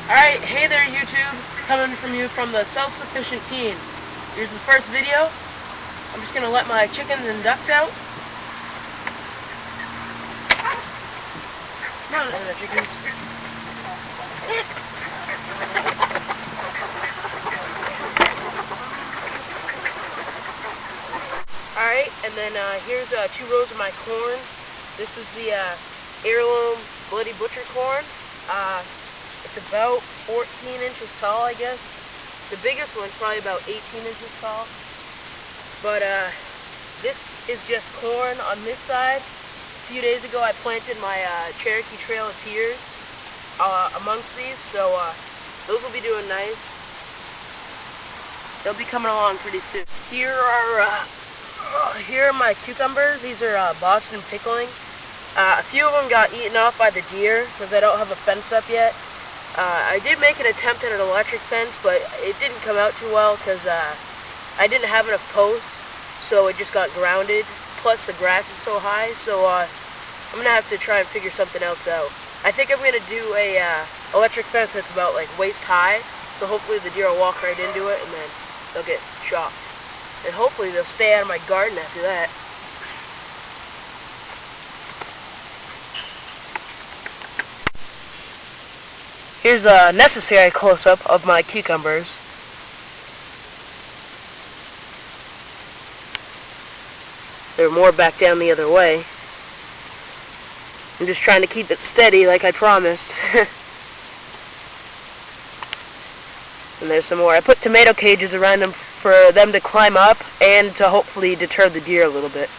Alright, hey there YouTube, coming from you from the Self-Sufficient Teen. Here's the first video. I'm just gonna let my chickens and ducks out. Come on, there, chickens. Alright, and then here's 2 rows of my corn. This is the heirloom Bloody Butcher corn. It's about 14 inches tall, I guess. The biggest one's probably about 18 inches tall. But this is just corn on this side. A few days ago I planted my Cherokee Trail of Tears amongst these, so those will be doing nice. They'll be coming along pretty soon. Here are my cucumbers. These are Boston pickling. A few of them got eaten off by the deer because I don't have a fence up yet. I did make an attempt at an electric fence, but it didn't come out too well because I didn't have enough posts, so it just got grounded. Plus the grass is so high, so I'm going to have to try and figure something else out. I think I'm going to do a electric fence that's about like waist high, so hopefully the deer will walk right into it and then they'll get shocked. And hopefully they'll stay out of my garden after that. Here's a necessary close-up of my cucumbers. There are more back down the other way. I'm just trying to keep it steady like I promised. And there's some more. I put tomato cages around them for them to climb up and to hopefully deter the deer a little bit.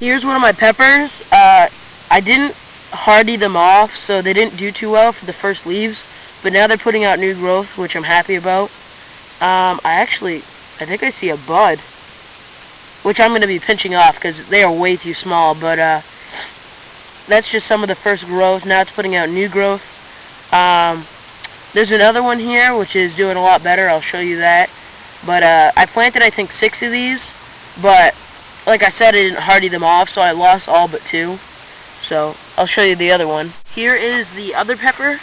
Here's one of my peppers. I didn't hardy them off, so they didn't do too well for the first leaves, but now they're putting out new growth, which I'm happy about. I think I see a bud, which I'm going to be pinching off because they are way too small, but that's just some of the first growth. Now it's putting out new growth. There's another one here which is doing a lot better. I'll show you that, but I planted I think 6 of these, but like I said, I didn't hardy them off, so I lost all but 2. So I'll show you the other one. Here is the other pepper.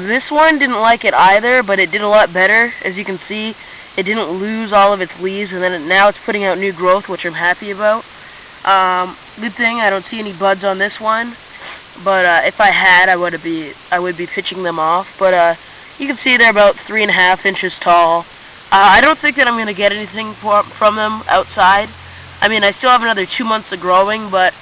This one didn't like it either, but it did a lot better. As you can see, it didn't lose all of its leaves, and then now it's putting out new growth, which I'm happy about. Good thing I don't see any buds on this one, but if I had, I would be pitching them off. But you can see they're about 3.5 inches tall. I don't think that I'm going to get anything from them outside. I mean, I still have another 2 months of growing, but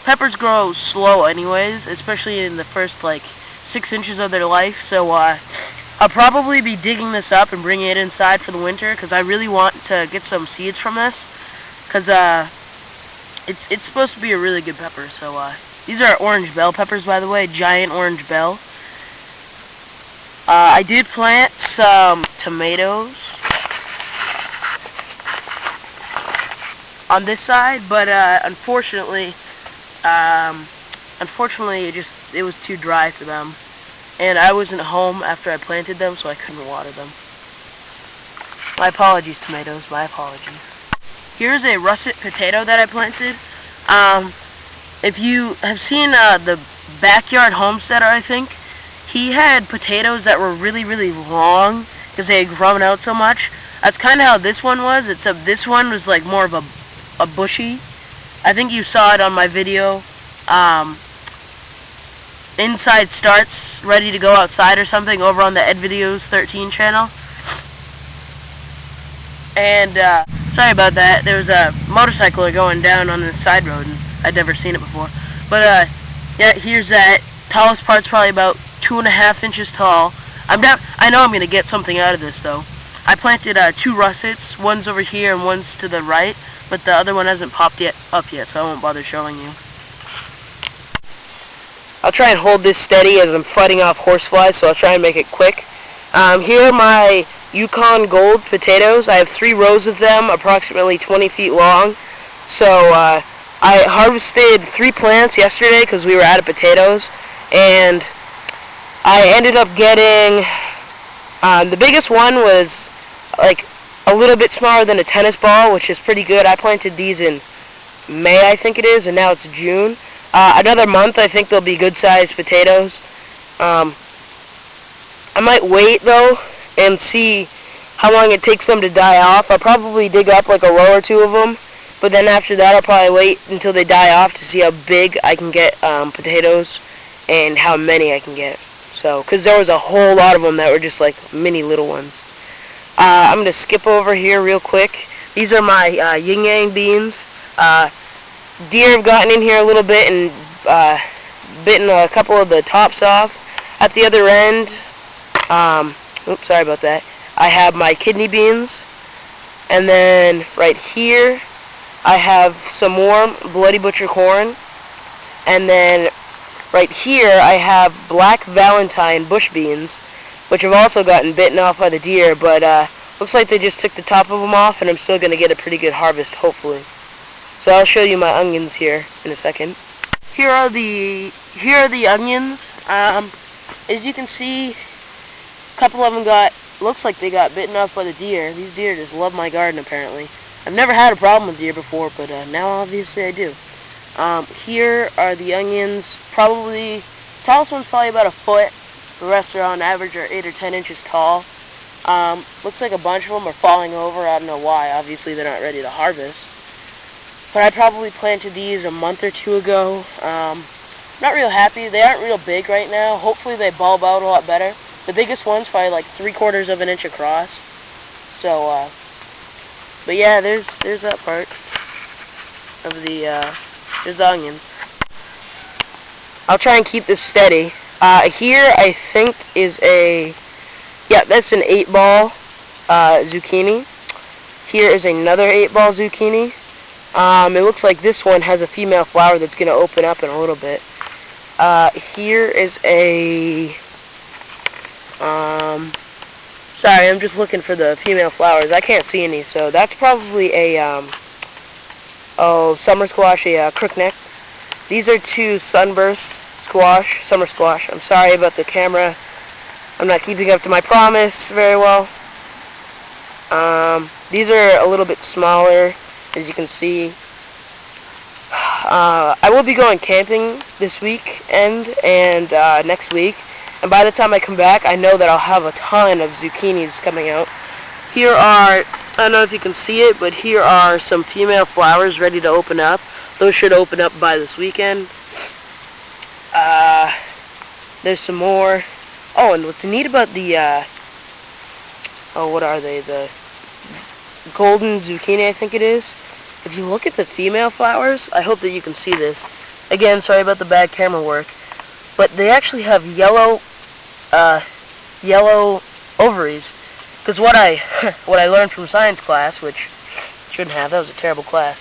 peppers grow slow anyways, especially in the first like 6 inches of their life, so I'll probably be digging this up and bringing it inside for the winter because I really want to get some seeds from this because it's supposed to be a really good pepper. So these are orange bell peppers, by the way, giant orange bell. I did plant some tomatoes on this side, but unfortunately it was too dry for them, and I wasn't home after I planted them, so I couldn't water them. My apologies, tomatoes, my apologies. Here's a russet potato that I planted. If you have seen the Backyard Homesteader, I think, he had potatoes that were really, really long because they had grown out so much. That's kind of how this one was, except this one was like more of a bushy. I think you saw it on my video, Inside Starts Ready to Go Outside or something, over on the Ed Videos 13 channel. And sorry about that, there was a motorcycler going down on this side road and I'd never seen it before. But yeah, here's that. Tallest part's probably about 2.5 inches tall. I know I'm going to get something out of this though. I planted 2 russets, one's over here and one's to the right, but the other one hasn't popped up yet, so I won't bother showing you. I'll try and hold this steady as I'm fighting off horseflies, so I'll try and make it quick. Here are my Yukon Gold potatoes. I have 3 rows of them, approximately 20 feet long. So I harvested 3 plants yesterday because we were out of potatoes, and I ended up getting, the biggest one was like a little bit smaller than a tennis ball, which is pretty good. I planted these in May, I think it is, and now it's June. Another month, I think they'll be good-sized potatoes. I might wait though and see how long it takes them to die off. I'll probably dig up like a row or two of them, but then after that I'll probably wait until they die off to see how big I can get potatoes and how many I can get. So, because there was a whole lot of them that were just like mini little ones. I'm going to skip over here real quick. These are my yin yang beans. Deer have gotten in here a little bit and bitten a couple of the tops off. At the other end, oops, sorry about that, I have my kidney beans. And then right here, I have some more Bloody Butcher corn. And then right here, I have Black Valentine bush beans, which have also gotten bitten off by the deer, but looks like they just took the top of them off, and I'm still going to get a pretty good harvest, hopefully. So I'll show you my onions here in a second. Here are the onions. As you can see, a couple of them looks like they got bitten off by the deer. These deer just love my garden, apparently. I've never had a problem with deer before, but now obviously I do. Here are the onions. Probably, tallest one's probably about a foot. The rest are on average 8 or 10 inches tall. Looks like a bunch of them are falling over. I don't know why. Obviously they're not ready to harvest. But I probably planted these a month or two ago. Not real happy. They aren't real big right now. Hopefully they bulb out a lot better. The biggest one's probably like 3/4 of an inch across. So, but yeah, there's that part of there's the onions. I'll try and keep this steady. Here I think is that's an 8-ball zucchini. Here is another 8-ball zucchini. It looks like this one has a female flower that's going to open up in a little bit. Here is sorry, I'm just looking for the female flowers. I can't see any, so that's probably a, summer squash, a crookneck. These are 2 sunburst squash, summer squash. I'm sorry about the camera. I'm not keeping up to my promise very well. These are a little bit smaller, as you can see. I will be going camping this weekend and next week. And by the time I come back, I know that I'll have a ton of zucchinis coming out. Here are, I don't know if you can see it, but here are some female flowers ready to open up. Those should open up by this weekend. There's some more. Oh, and what's neat about the, what are they? The golden zucchini, I think it is. If you look at the female flowers, I hope that you can see this. Again, sorry about the bad camera work. But they actually have yellow ovaries. Because what I learned from science class, which shouldn't have, that was a terrible class.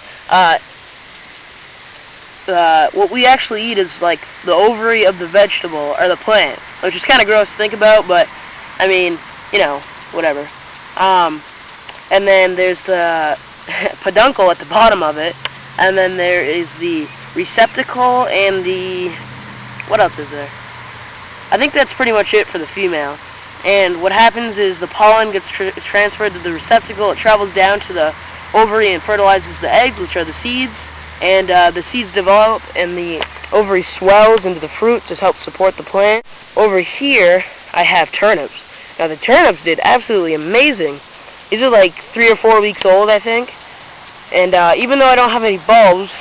What we actually eat is like the ovary of the vegetable or the plant, which is kind of gross to think about, but I mean, you know, whatever. And then there's the peduncle at the bottom of it, and then there is the receptacle and the, what else is there? I think that's pretty much it for the female. And what happens is the pollen gets transferred to the receptacle, it travels down to the ovary and fertilizes the eggs, which are the seeds, and the seeds develop and the ovary swells into the fruit to help support the plant. Over here, I have turnips. Now the turnips did absolutely amazing. These are like 3 or 4 weeks old, I think. And even though I don't have any bulbs,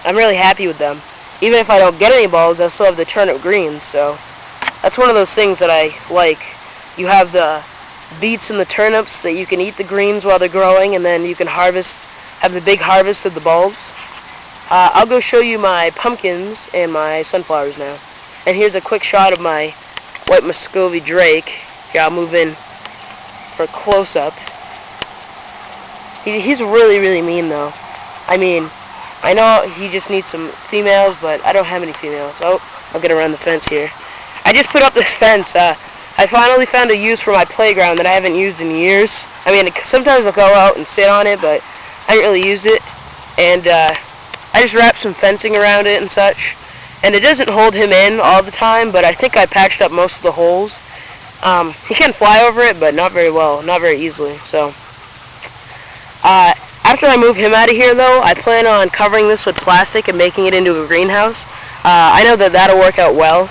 I'm really happy with them. Even if I don't get any bulbs, I still have the turnip greens, so that's one of those things that I like. You have the beets and the turnips that you can eat the greens while they're growing, and then you can have the big harvest of the bulbs. I'll go show you my pumpkins and my sunflowers now. And here's a quick shot of my white Muscovy Drake. Here, I'll move in for a close-up. He's really, really mean, though. I mean, I know he just needs some females, but I don't have any females. Oh, I'll get around the fence here. I just put up this fence. I finally found a use for my playground that I haven't used in years. I mean, sometimes I'll go out and sit on it, but I haven't really used it. And I just wrapped some fencing around it and such. And it doesn't hold him in all the time, but I think I patched up most of the holes. He can fly over it, but not very well, not very easily. So, after I move him out of here, though, I plan on covering this with plastic and making it into a greenhouse. I know that that'll work out well.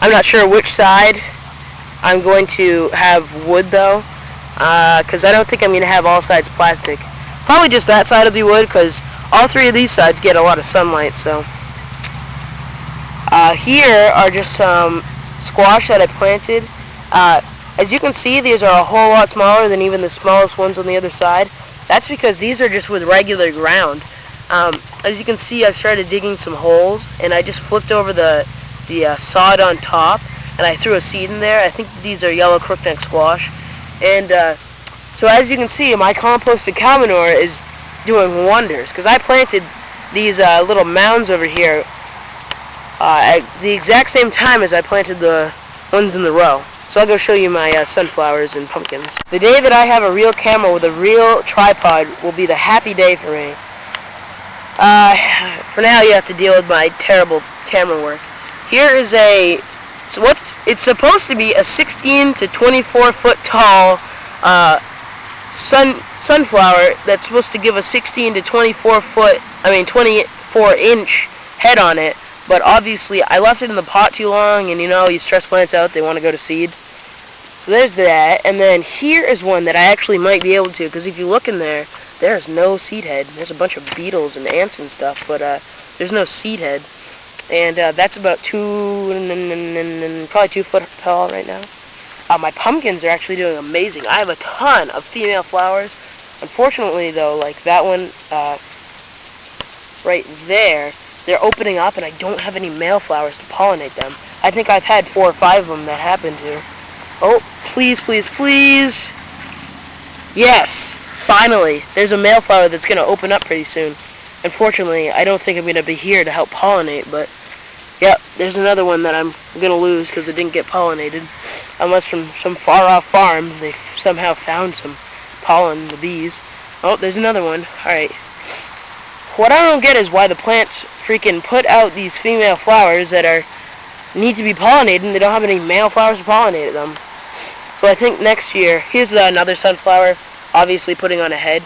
I'm not sure which side I'm going to have wood though, because I don't think I'm going to have all sides plastic. Probably just that side will be wood, because all three of these sides get a lot of sunlight. So here are just some squash that I planted. As you can see, these are a whole lot smaller than even the smallest ones on the other side. That's because these are just with regular ground. As you can see, I started digging some holes, and I just flipped over the sod on top, and I threw a seed in there. I think these are yellow crookneck squash. And so as you can see, my composted cow manure is doing wonders, because I planted these little mounds over here at the exact same time as I planted the ones in the row. So I'll go show you my sunflowers and pumpkins. The day that I have a real camera with a real tripod will be the happy day for me. For now, you have to deal with my terrible camera work. Here is it's supposed to be a 16 to 24 foot tall sunflower that's supposed to give a 16 to 24 inch head on it. But obviously, I left it in the pot too long, and you know, you stress plants out, they want to go to seed. So there's that, and then here is one that I actually might be able to, because if you look in there, there's no seed head. There's a bunch of beetles and ants and stuff, but there's no seed head. And that's about probably 2 foot tall right now. My pumpkins are actually doing amazing. I have a ton of female flowers. Unfortunately, though, like that one right there, they're opening up, and I don't have any male flowers to pollinate them. I think I've had 4 or 5 of them that happened to. Oh, please, please, please. Yes, finally. There's a male flower that's going to open up pretty soon. Unfortunately, I don't think I'm going to be here to help pollinate, but yep, there's another one that I'm going to lose because it didn't get pollinated. Unless from some far-off farm, they somehow found some pollen, the bees. Oh, there's another one. Alright. What I don't get is why the plants freaking put out these female flowers that need to be pollinated, and they don't have any male flowers to pollinate them. So I think next year, here's another sunflower, obviously putting on a head.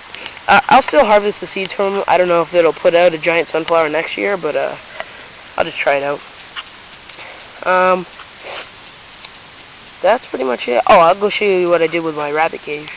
I'll still harvest the seeds from them. I don't know if it'll put out a giant sunflower next year, but I'll just try it out. That's pretty much it. Oh, I'll go show you what I did with my rabbit cage.